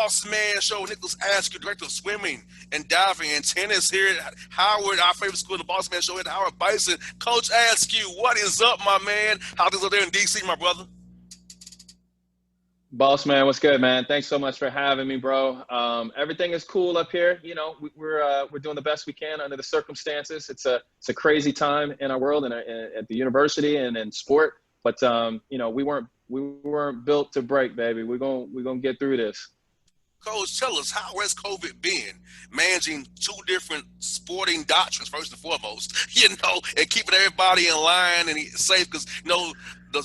Boss Man Show. Nicholas Askew, director of swimming and diving and tennis here at Howard, our favorite school, the Boss Man Show at Howard Bison. Coach Askew, what is up, my man? How things up there in D.C., my brother? Bossman, what's good, man? Thanks so much for having me, bro. Everything is cool up here. You know, we're doing the best we can under the circumstances. It's a crazy time in our world and at the university and in sport. But you know, we weren't built to break, baby. We're gonna get through this. Coach, tell us, how has COVID been managing two different sporting doctrines, first and foremost, and keeping everybody in line and safe? Because,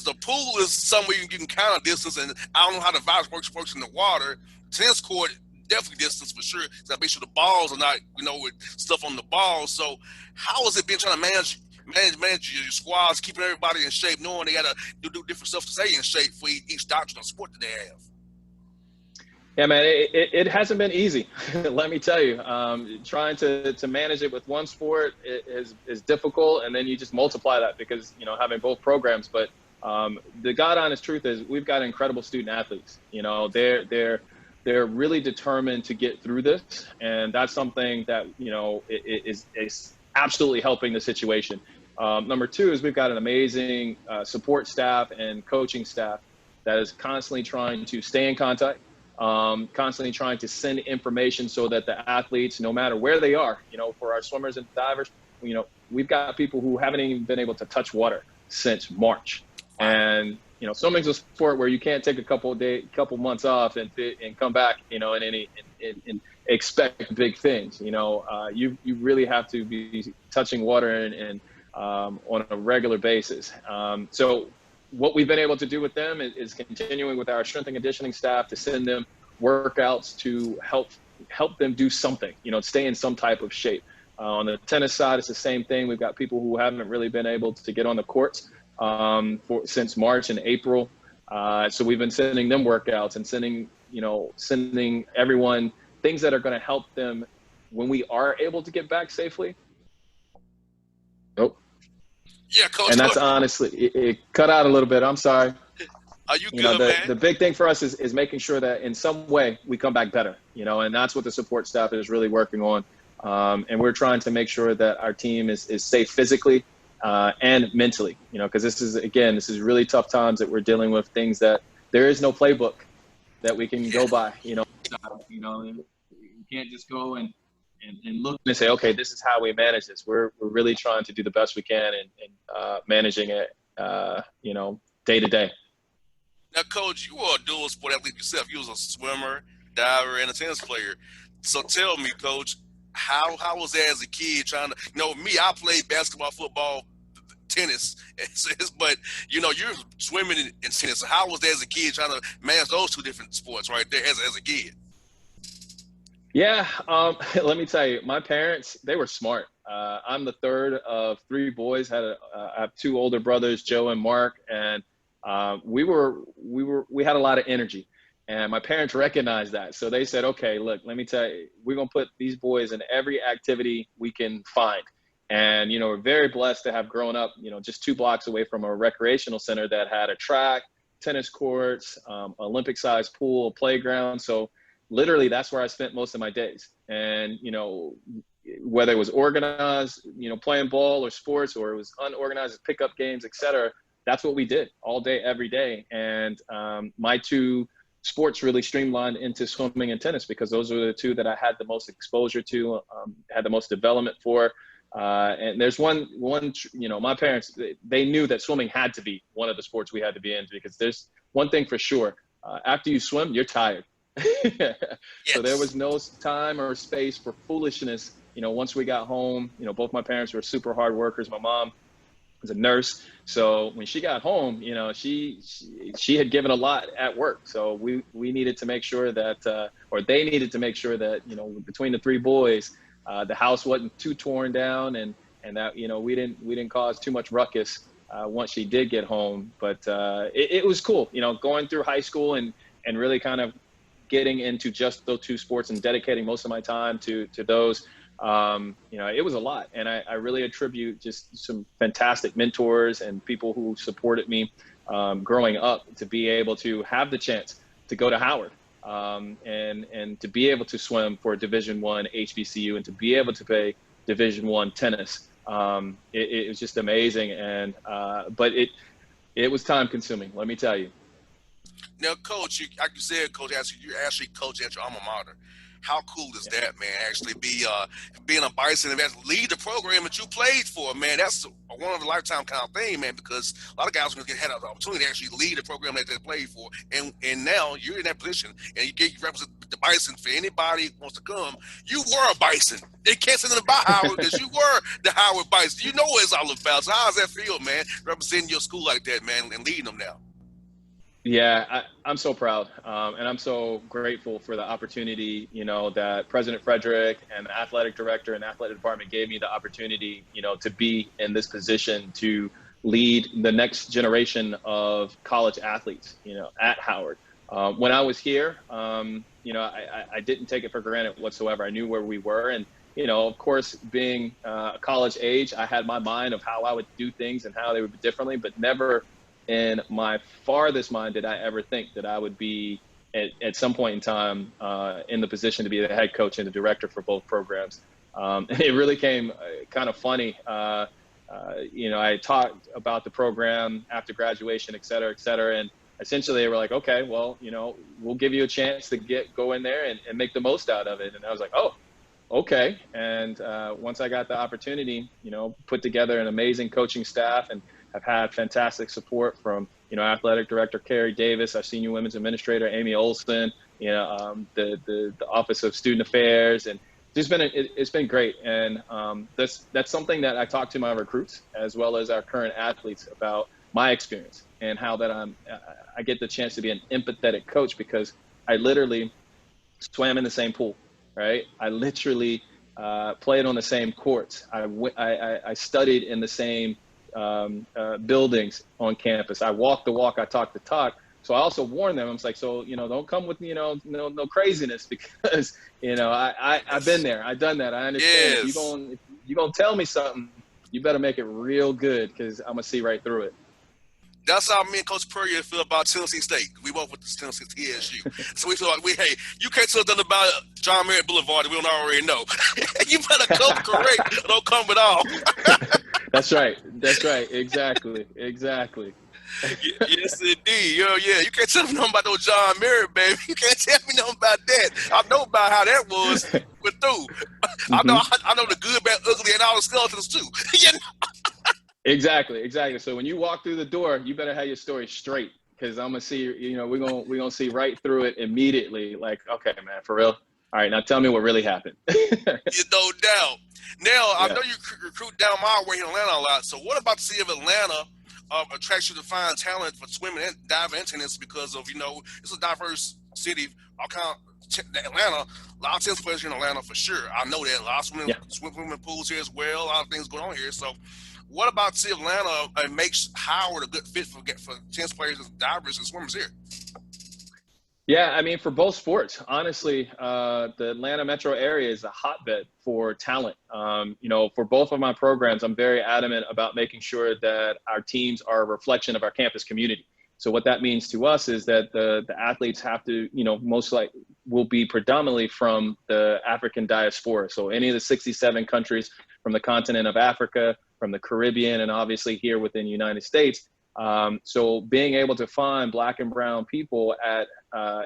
the pool is somewhere you can count a distance, and I don't know how the virus works in the water. Tennis court, definitely distance for sure. So make sure the balls are not, with stuff on the balls. So how has it been trying to manage your squads, keeping everybody in shape, knowing they got to do different stuff to stay in shape for each doctrine or sport that they have? Yeah, man, it hasn't been easy. Let me tell you, trying to manage it with one sport is difficult, and then you just multiply that because having both programs. But the God honest truth is we've got incredible student athletes. They're really determined to get through this, and that's something that is absolutely helping the situation. Number two is we've got an amazing support staff and coaching staff that is constantly trying to stay in contact. Constantly trying to send information so that the athletes, no matter where they are, for our swimmers and divers, we've got people who haven't even been able to touch water since March. And, swimming's a sport where you can't take a couple months off and come back, and expect big things. You really have to be touching water and on a regular basis. So what we've been able to do with them is continuing with our strength and conditioning staff to send them workouts to help them do something, stay in some type of shape. On the tennis side, it's the same thing. We've got people who haven't really been able to get on the courts since March and April. So we've been sending them workouts and sending everyone things that are going to help them when we are able to get back safely. Nope. Yeah, Coach. And that's honestly, it cut out a little bit. I'm sorry. Are you good, man? The big thing for us is making sure that in some way we come back better, and that's what the support staff is really working on. And we're trying to make sure that our team is safe physically and mentally, because this is really tough times that we're dealing with, things that there is no playbook that we can go by, you can't just go and look and say, okay, this is how we manage this. We're really trying to do the best we can in managing it, day to day. Now, Coach, you are a dual sport athlete yourself. You was a swimmer, diver, and a tennis player. So tell me, Coach, how was that as a kid trying to, me, I played basketball, football, tennis, but, you're swimming and tennis. So how was that as a kid trying to manage those two different sports right there as a kid? Yeah, let me tell you, my parents, they were smart. I'm the third of three boys. I have two older brothers, Joe and Mark, and we had a lot of energy, and my parents recognized that. So they said, okay, look, let me tell you, we're going to put these boys in every activity we can find. And, we're very blessed to have grown up, just 2 blocks away from a recreational center that had a track, tennis courts, Olympic-sized pool, playground. So literally that's where I spent most of my days. And, whether it was organized, playing ball or sports, or it was unorganized pickup games, et cetera, that's what we did all day, every day. And my two sports really streamlined into swimming and tennis because those were the two that I had the most exposure to, had the most development for. And there's one, my parents, they knew that swimming had to be one of the sports we had to be in, because there's one thing for sure. After you swim, you're tired. Yes. So there was no time or space for foolishness. Once we got home, both my parents were super hard workers. My mom was a nurse. So when she got home, she had given a lot at work. So we needed to make sure that, or they needed to make sure that, between the three boys, the house wasn't too torn down and that, we didn't cause too much ruckus once she did get home. But it was cool, going through high school and really kind of getting into just those two sports and dedicating most of my time to those. It was a lot. And I really attribute just some fantastic mentors and people who supported me growing up to be able to have the chance to go to Howard and to be able to swim for Division I HBCU and to be able to play Division I tennis, it was just amazing. And but it was time consuming, let me tell you. Now, Coach, like you said, Coach, you actually coach at your alma mater. How cool is Yeah. that, man? Actually, being a Bison and lead the program that you played for, man. That's one of a lifetime kind of thing, man. Because a lot of guys are gonna had an opportunity to actually lead the program that they played for, and now you're in that position, and you represent the Bison for anybody who wants to come. You were a Bison. They can't say nothing about Howard because you were the Howard Bison. You know what it's all about. So how does that feel, man? Representing your school like that, man, and leading them now. Yeah, I'm so proud, and I'm so grateful for the opportunity, that President Frederick and the athletic director and athletic department gave me the opportunity, to be in this position to lead the next generation of college athletes, at Howard. When I was here, I didn't take it for granted whatsoever. I knew where we were, and of course, being college age, I had my mind of how I would do things and how they would be differently, but never in my farthest mind did I ever think that I would be at some point in time in the position to be the head coach and the director for both programs. It really came kind of funny. I talked about the program after graduation, et cetera, and essentially they were like, okay, well, we'll give you a chance to go in there and make the most out of it. And I was like, oh, okay. And once I got the opportunity, put together an amazing coaching staff and have had fantastic support from, athletic director Carrie Davis, our senior women's administrator Amy Olson, the Office of Student Affairs, and it's been great. And that's something that I talk to my recruits as well as our current athletes about my experience and how that I get the chance to be an empathetic coach because I literally swam in the same pool, right? I literally played on the same courts. I studied in the same buildings on campus. I walk the walk, I talk the talk. So I also warn them. I was like, so, don't come with, no craziness because, I've been there. I've done that. I understand. Yes. If you're going to tell me something, you better make it real good because I'm going to see right through it. That's how me and Coach Purrier feel about Tennessee State. We went with the Tennessee TSU. So we feel like, you can't tell nothing about John Merritt Boulevard that we don't already know. You better come correct or don't come at all. That's right. Exactly. Yes, indeed. Yeah. You can't tell me nothing about no John Merritt, baby. You can't tell me nothing about that. I know about how that was went through. I know the good, bad, ugly, and all the skeletons too. Exactly. So when you walk through the door, you better have your story straight because I'm gonna see. We're gonna see right through it immediately. Like, okay, man, for real. All right, now tell me what really happened. No doubt. Now, I Yeah. know you recruit down my way in Atlanta a lot. So what about the city of Atlanta attracts you to find talent for swimming and diving and tennis because of, it's a diverse city. Atlanta, a lot of tennis players here in Atlanta for sure. I know that. A lot of swimming pools here as well. A lot of things going on here. So what about the city of Atlanta makes Howard a good fit for tennis players, and divers, and swimmers here? Yeah, I mean, for both sports, honestly, the Atlanta metro area is a hotbed for talent. For both of my programs, I'm very adamant about making sure that our teams are a reflection of our campus community. So what that means to us is that the athletes have to, most likely will be predominantly from the African diaspora. So any of the 67 countries from the continent of Africa, from the Caribbean, and obviously here within the United States. So being able to find Black and brown people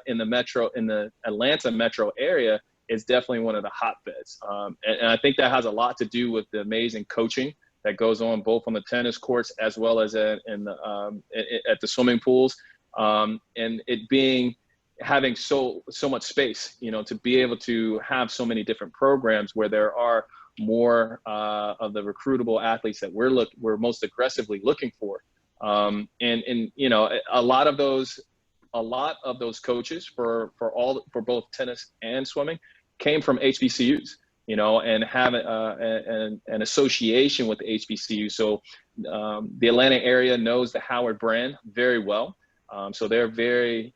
in the Atlanta metro area is definitely one of the hotbeds. And I think that has a lot to do with the amazing coaching that goes on both on the tennis courts as well as at the swimming pools. And it having so much space, to be able to have so many different programs where there are more of the recruitable athletes that we're most aggressively looking for. And a lot of those coaches for both tennis and swimming came from HBCUs, and have an association with the HBCU. So the Atlanta area knows the Howard brand very well. So they're very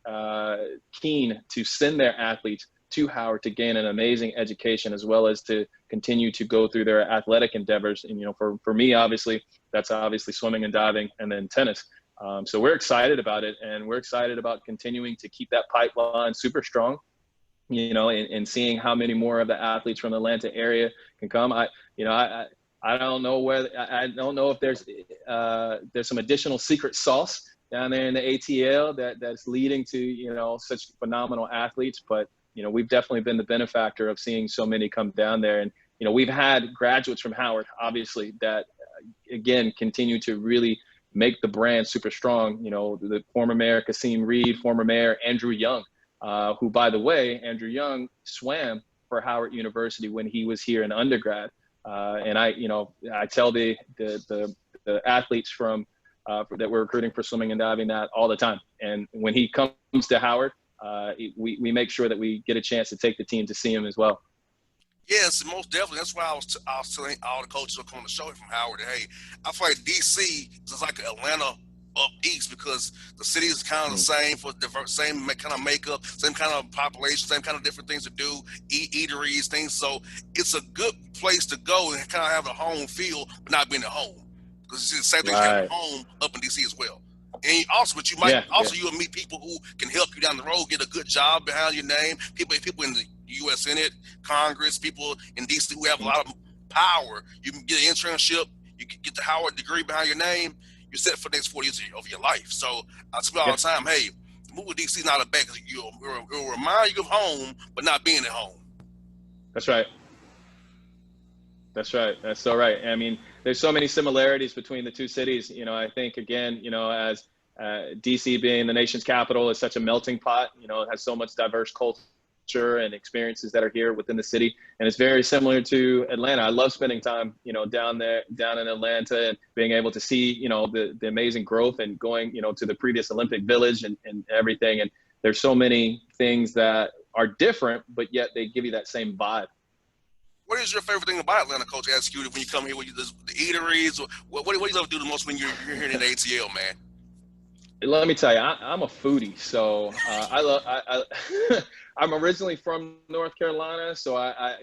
keen to send their athletes to Howard to gain an amazing education, as well as to continue to go through their athletic endeavors. And, for me, obviously, that's obviously swimming and diving and then tennis. So we're excited about it, and we're excited about continuing to keep that pipeline super strong, and seeing how many more of the athletes from the Atlanta area can come. I don't know I don't know if there's some additional secret sauce down there in the ATL that's leading to, such phenomenal athletes, but we've definitely been the benefactor of seeing so many come down there. And we've had graduates from Howard, obviously, that again continue to really make the brand super strong. The former mayor Kasim Reed, former mayor Andrew Young, who, by the way, Andrew Young swam for Howard University when he was here in undergrad. And I tell the athletes that we're recruiting for swimming and diving that all the time. And when he comes to Howard, we make sure that we get a chance to take the team to see him as well. Yes, most definitely. That's why I was telling all the coaches who come on the show from Howard, hey, I feel like DC is like Atlanta up east, because the city is kind of the same for diverse, same kind of makeup, same kind of population, same kind of different things to do, eateries, things. So it's a good place to go and kind of have a home feel, but not being at home, because it's the same thing you have at home up in DC as well. And also, but you might you'll meet people who can help you down the road, get a good job behind your name. People in the U.S. Senate, Congress, people in D.C. who have a lot of power. You can get an internship. You can get the Howard degree behind your name. You're set for the next 40 years of your life. So I tell you all the time, hey, move to D.C. is not a bad, because it'll remind you of home, but not being at home. That's right. That's right. That's so right. I mean, there's so many similarities between the two cities. I think, again, as DC being the nation's capital is such a melting pot, it has so much diverse culture and experiences that are here within the city. And it's very similar to Atlanta. I love spending time, down in Atlanta, and being able to see, the amazing growth, and going, to the previous Olympic Village and everything. And there's so many things that are different, but yet they give you that same vibe. What is your favorite thing about Atlanta, Coach Askew, when you come here? The eateries, or what do you love to do the most when you're here in the ATL, man? Let me tell you, I'm a foodie, so I'm originally from North Carolina, so I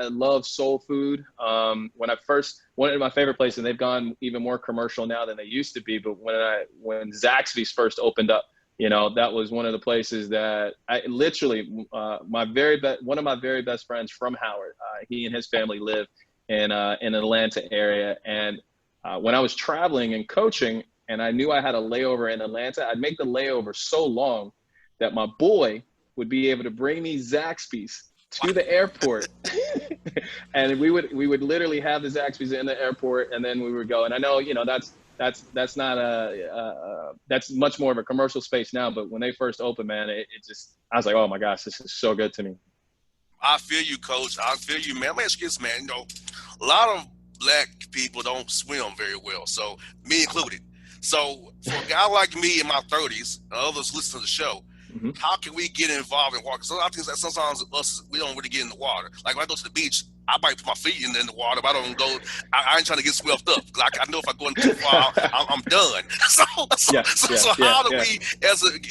love soul food. One of my favorite places, and they've gone even more commercial now than they used to be, but when Zaxby's first opened up, that was one of the places that I literally, one of my very best friends from Howard, he and his family live in the Atlanta area. And when I was traveling and coaching, and I knew I had a layover in Atlanta, I'd make the layover so long that my boy would be able to bring me Zaxby's to the airport. And we would literally have the Zaxby's in the airport, and then we would go. And I know, that's not that's much more of a commercial space now, but when they first opened, man, I was like, oh my gosh, this is so good to me. I feel you, Coach. I feel you, man. Let me ask you this, man. A lot of Black people don't swim very well, so me included. So for a guy like me in my 30s, and others listen to the show, how can we get involved in water? Because I think that sometimes we don't really get in the water. Like when I go to the beach, I might put my feet in the water, but I don't go. I ain't trying to get swept up, because I know if I go in too far, I'm done. So how do we,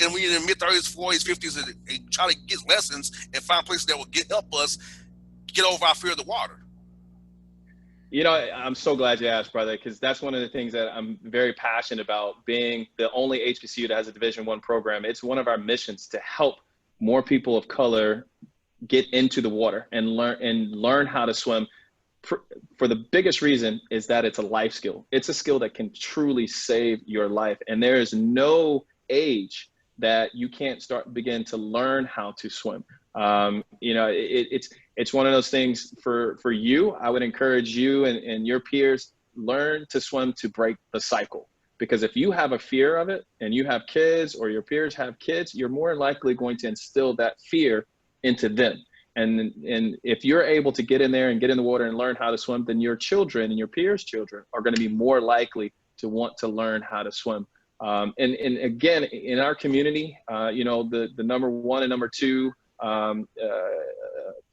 and we in the mid-30s, 40s, 50s, and try to get lessons and find places that will help us get over our fear of the water? I'm so glad you asked, brother, because that's one of the things that I'm very passionate about, being the only HBCU that has a Division I program. It's one of our missions to help more people of color get into the water and learn how to swim. For the biggest reason is that it's a life skill. It's a skill that can truly save your life. And there is no age that you can't begin to learn how to swim. It's one of those things for you. I would encourage you and your peers, learn to swim to break the cycle. Because if you have a fear of it, and you have kids, or your peers have kids, you're more likely going to instill that fear into them. And if you're able to get in there and get in the water and learn how to swim, then your children and your peers' children are going to be more likely to want to learn how to swim. And again, in our community, the number one and number two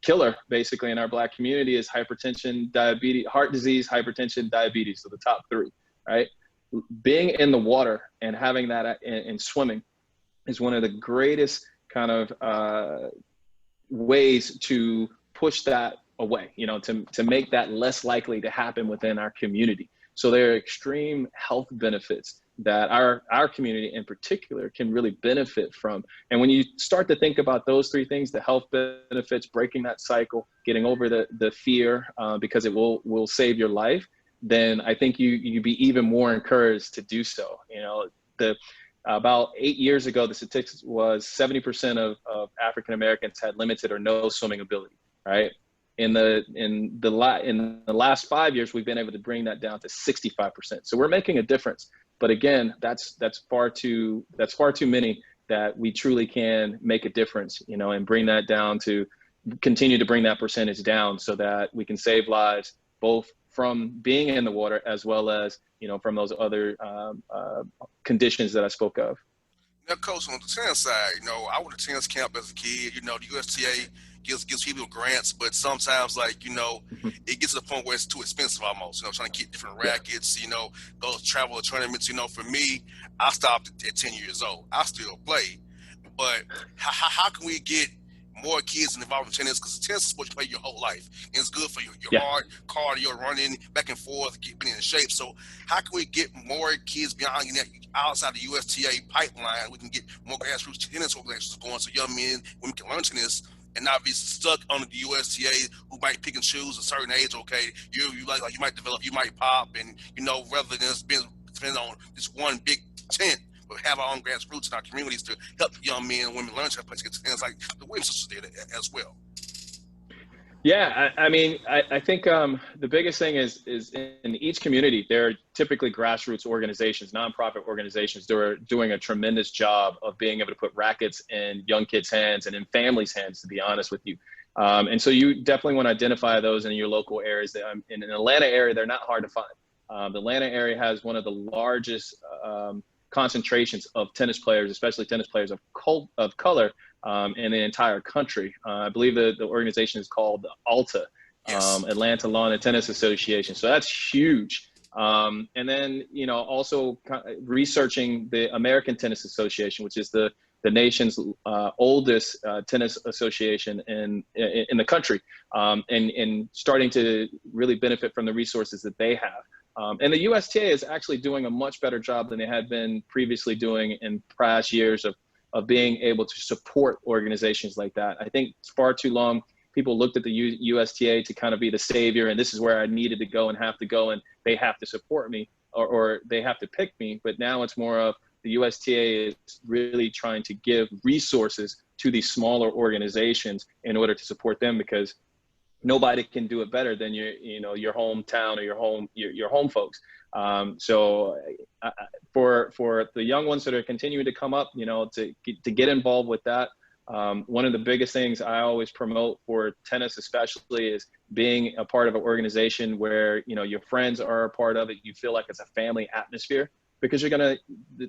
killer basically in our Black community is hypertension, diabetes, heart disease, hypertension, diabetes. So the top three, right? Being in the water and having that in swimming is one of the greatest kind of ways to push that away, to make that less likely to happen within our community. So there are extreme health benefits that our community in particular can really benefit from. And when you start to think about those three things, the health benefits, breaking that cycle, getting over the fear, because it will save your life, then I think you'd be even more encouraged to do so. You know, about 8 years ago, the statistics was 70% of African Americans had limited or no swimming ability, right? In the last 5 years, we've been able to bring that down to 65%. So we're making a difference. But again, that's far too many that we truly can make a difference, you know, and bring that down to continue to bring that percentage down so that we can save lives both from being in the water as well as, you know, from those other conditions that I spoke of. Now, coach, on the tennis side, you know, I went to tennis camp as a kid. You know, the USTA gives people grants, but sometimes, like, you know, Mhm. it gets to the point where it's too expensive almost. You know, trying to get different Yeah, rackets. You know, go travel to tournaments. You know, for me, I stopped at 10 years old. I still play, but how can we get more kids involved in tennis? Because tennis is what you play your whole life, and it's good for your yeah. heart, cardio, running back and forth, keeping in shape. So how can we get more kids beyond, you know, outside the USTA pipeline? We can get more grassroots tennis organizations going, so young men, women can learn tennis and not be stuck under the USTA, who might pick and choose a certain age. Okay, you like you might develop, you might pop, and you know, rather than just being depending on this one big tent, but have our own grassroots in our communities to help young men and women learn to play tennis, like the Williams sisters did as well. Yeah, I mean, I think the biggest thing is in each community, there are typically grassroots organizations, nonprofit organizations that are doing a tremendous job of being able to put rackets in young kids' hands and in families' hands, to be honest with you. And so you definitely want to identify those in your local areas. In an Atlanta area, they're not hard to find. The Atlanta area has one of the largest concentrations of tennis players, especially tennis players of color, in the entire country. I believe the organization is called ALTA, Yes. Atlanta Lawn and Tennis Association. So that's huge. And then, you know, also researching the American Tennis Association, which is the nation's oldest tennis association in the country, and starting to really benefit from the resources that they have. And the USTA is actually doing a much better job than they had been previously doing in past years of being able to support organizations like that. I think far too long, people looked at the USTA to kind of be the savior, and this is where I needed to go, and they have to support me, or they have to pick me. But now it's more of the USTA is really trying to give resources to these smaller organizations in order to support them, because nobody can do it better than your hometown or your home folks. So for the young ones that are continuing to come up, you know, to get involved with that. One of the biggest things I always promote for tennis, especially, is being a part of an organization where, you know, your friends are a part of it. You feel like it's a family atmosphere, because you're gonna,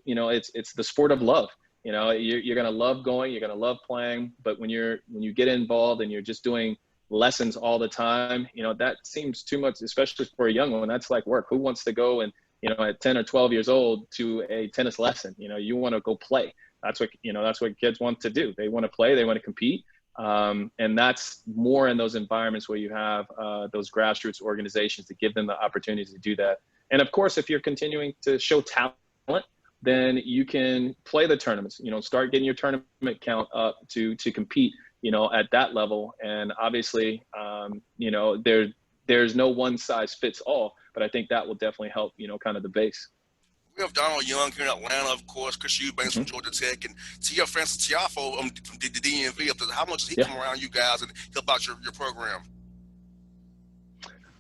you know, it's the sport of love. You know, you're gonna love going, you're gonna love playing, but when you get involved and you're just doing lessons all the time, you know, that seems too much, especially for a young one. That's like work. Who wants to go and, you know, at 10 or 12 years old to a tennis lesson? You know, you want to go play. That's what kids want to do. They want to play, they want to compete. And that's more in those environments where you have those grassroots organizations to give them the opportunity to do that. And of course, if you're continuing to show talent, then you can play the tournaments, you know, start getting your tournament count up to compete, you know, at that level. And obviously, you know, there's no one size fits all, but I think that will definitely help, you know, kind of the base. We have Donald Young here in Atlanta, of course, Chris Eubanks from Hmm. Georgia Tech, and Tia Francis Tiafo from the DMV. How much does he Yeah. come around you guys and help out your program?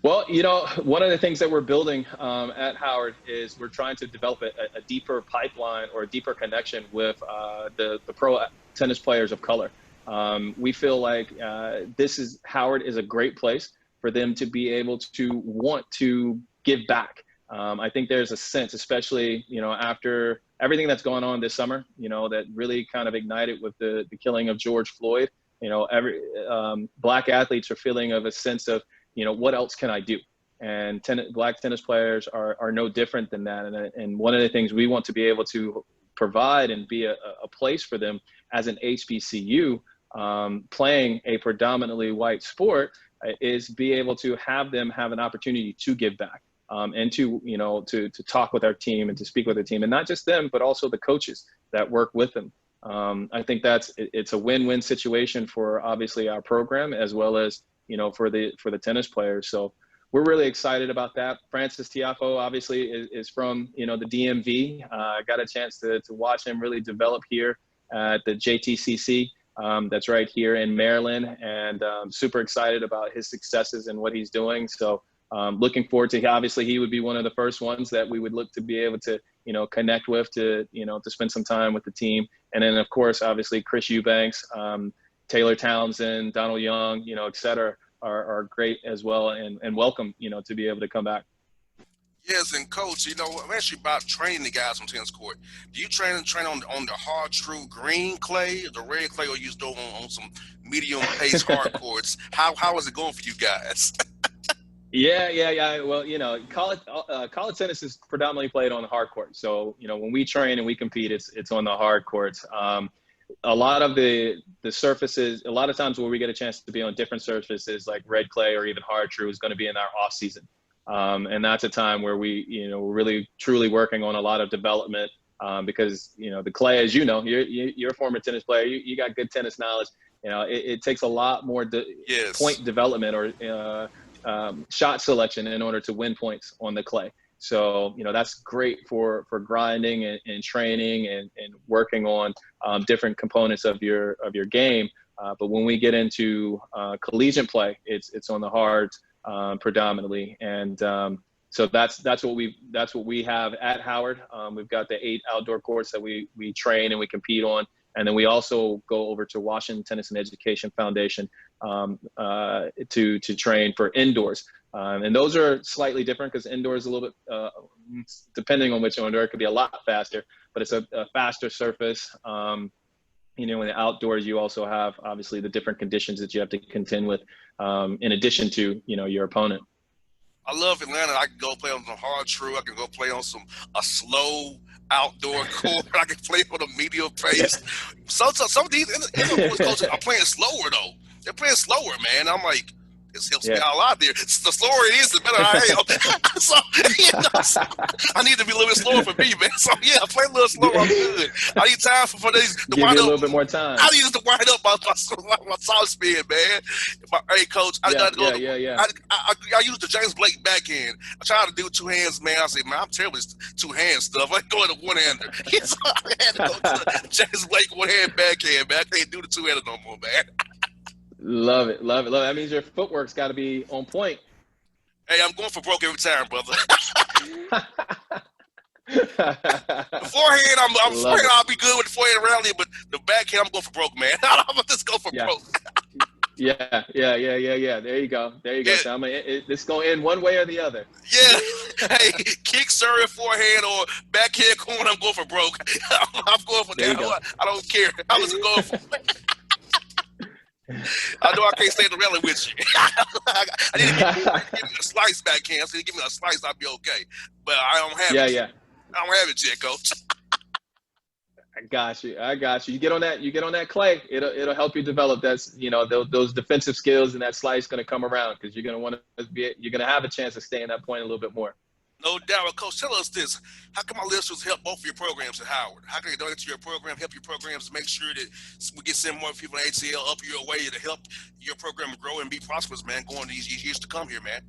Well, you know, one of the things that we're building at Howard is we're trying to develop a deeper pipeline or a deeper connection with the pro tennis players of color. We feel like Howard is a great place for them to be able to want to give back. I think there's a sense, especially, you know, after everything that's gone on this summer, you know, that really kind of ignited with the killing of George Floyd. You know, Black athletes are feeling of a sense of, you know, what else can I do? And Black tennis players are no different than that. And one of the things we want to be able to provide and be a place for them as an HBCU, playing a predominantly white sport, is be able to have them have an opportunity to give back. and to, to talk with our team and to speak with our team, and not just them, but also the coaches that work with them. I think it's a win-win situation for obviously our program as well as, for the tennis players. So we're really excited about that. Francis Tiafoe obviously is from, the DMV. I got a chance to watch him really develop here at the JTCC. That's right here in Maryland, and super excited about his successes and what he's doing. So looking forward to, obviously he would be one of the first ones that we would look to be able to, connect with, to spend some time with the team. And then of course, obviously Chris Eubanks, Taylor Townsend, Donald Young, et cetera, are great as well, and welcome, to be able to come back. Yes, and coach, I'm actually about training the guys on tennis court. Do you train on the hard, true green clay, the red clay, or you just do on some medium pace hard courts? How is it going for you guys? Yeah. Well, college tennis is predominantly played on the hard court. So, when we train and we compete, it's on the hard courts. A lot of the surfaces, a lot of times where we get a chance to be on different surfaces like red clay or even hard true is going to be in our off season. And that's a time where we're really truly working on a lot of development, because, the clay, as you're a former tennis player, you got good tennis knowledge. It takes a lot more point development or shot selection in order to win points on the clay. So, that's great for grinding and training and working on different components of your game. But when we get into collegiate play, it's on the hard predominantly. And so that's what we have at Howard. We've got the 8 outdoor courts that we train and we compete on. And then we also go over to Washington Tennis and Education Foundation to train for indoors. And those are slightly different because indoor is a little bit, depending on which indoor, it could be a lot faster, but it's a faster surface. In the outdoors, you also have obviously the different conditions that you have to contend with, in addition to, your opponent. I love Atlanta. I can go play on some hard true. I can go play on a slow outdoor court. I can play on a medium pace. Yeah. Some of these indoor coaches are playing slower though. They're playing slower, man. I'm like, this helps me out a lot there. The slower it is, the better I am. So, I need to be a little bit slower for me, man. So yeah, play a little slower. I'm good. I need time for these to give wind you a up. little bit more time. I need to wind up my soft spin, man. Hey, coach, I got to go. I use the James Blake backhand. I try to do 2 hands, man. I say, man, I'm terrible at 2 hand stuff. I go to 1-hander. So I had to go to the James Blake 1-hand backhand, man. I can't do the 2-hander no more, man. Love it. That means your footwork's got to be on point. Hey, I'm going for broke every time, brother. The forehand, I'm afraid I'll be good with the forehand rally, but the backhand, I'm going for broke, man. I'm going to just go for broke. Yeah. There you go. So it's going to end one way or the other. Yeah. Hey, kick, serve, forehand, or backhand corner, I'm going for broke. I'm going for that. I don't care. I was going for I know I can't stay in the rally with you. I need to give me a slice backhand. So you give me a slice, I'll be okay. But I don't have it. I don't have it yet, coach. I got you. You get on that clay. It'll help you develop those defensive skills, and that slice going to come around because you're going to have a chance to stay in that point a little bit more. No doubt. Coach, tell us this. How can my listeners help both of your programs at Howard? How can they donate to your program, help your programs, make sure that we get send more people in ATL up your way to help your program grow and be prosperous, man, going these years to come here, man?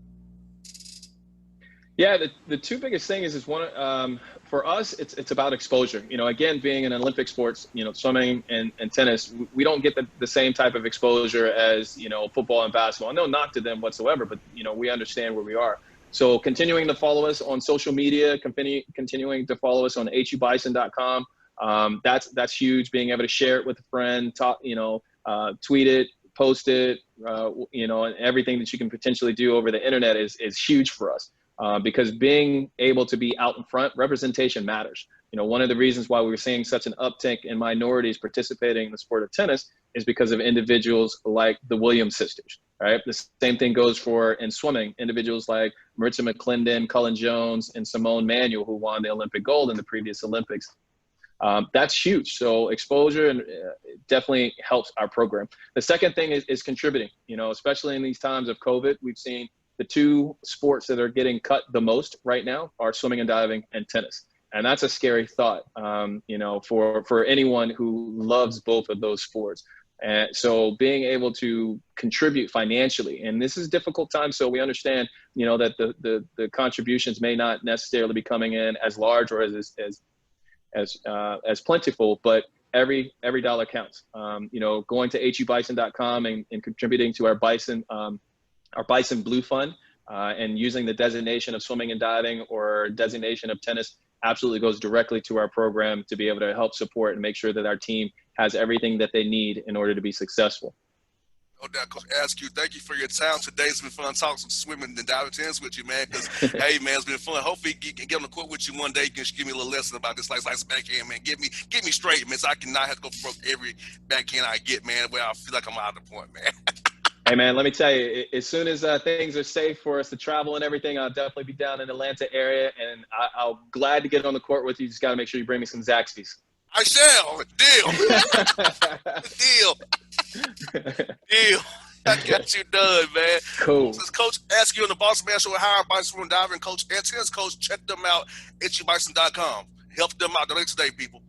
Yeah, the 2 biggest things is one, for us, it's about exposure. Again, being in Olympic sports, swimming and tennis, we don't get the same type of exposure as, football and basketball. No knock to them whatsoever, but, we understand where we are. So continuing to follow us on social media, continuing to follow us on hubison.com. That's huge. Being able to share it with a friend, tweet it, post it, and everything that you can potentially do over the internet is huge for us. Because being able to be out in front, representation matters. One of the reasons why we're seeing such an uptick in minorities participating in the sport of tennis is because of individuals like the Williams sisters, right? The same thing goes in swimming, individuals like Maritza McClendon, Cullen Jones, and Simone Manuel, who won the Olympic gold in the previous Olympics. That's huge. So exposure and definitely helps our program. The second thing is contributing, especially in these times of COVID. We've seen the two sports that are getting cut the most right now are swimming and diving and tennis. And that's a scary thought, for anyone who loves both of those sports. And so being able to contribute financially, and this is difficult time, so we understand, that the contributions may not necessarily be coming in as large or as plentiful, but every dollar counts. Going to hubison.com and contributing to our Bison Blue Fund, and using the designation of swimming and diving or designation of tennis absolutely goes directly to our program to be able to help support and make sure that our team has everything that they need in order to be successful. No doubt, Coach Askew, thank you for your time today. It's been fun talking some swimming and diving tennis with you, man, because, hey, man, it's been fun. Hopefully you can get on the court with you one day. You can give me a little lesson about this slice backhand, man. Get me straight, man, so I can not have to go for every backhand I get, man, where I feel like I'm out of the point, man. Hey, man, let me tell you, as soon as things are safe for us to travel and everything, I'll definitely be down in the Atlanta area, and I'll glad to get on the court with you. Just got to make sure you bring me some Zaxby's. I shall. Deal. I got you done, man. Cool. This is Coach Askew on the Bossman Show with Higher Bison Diving Coach and tennis coach. Check them out at hubison.com. Help them out. Donate today, people.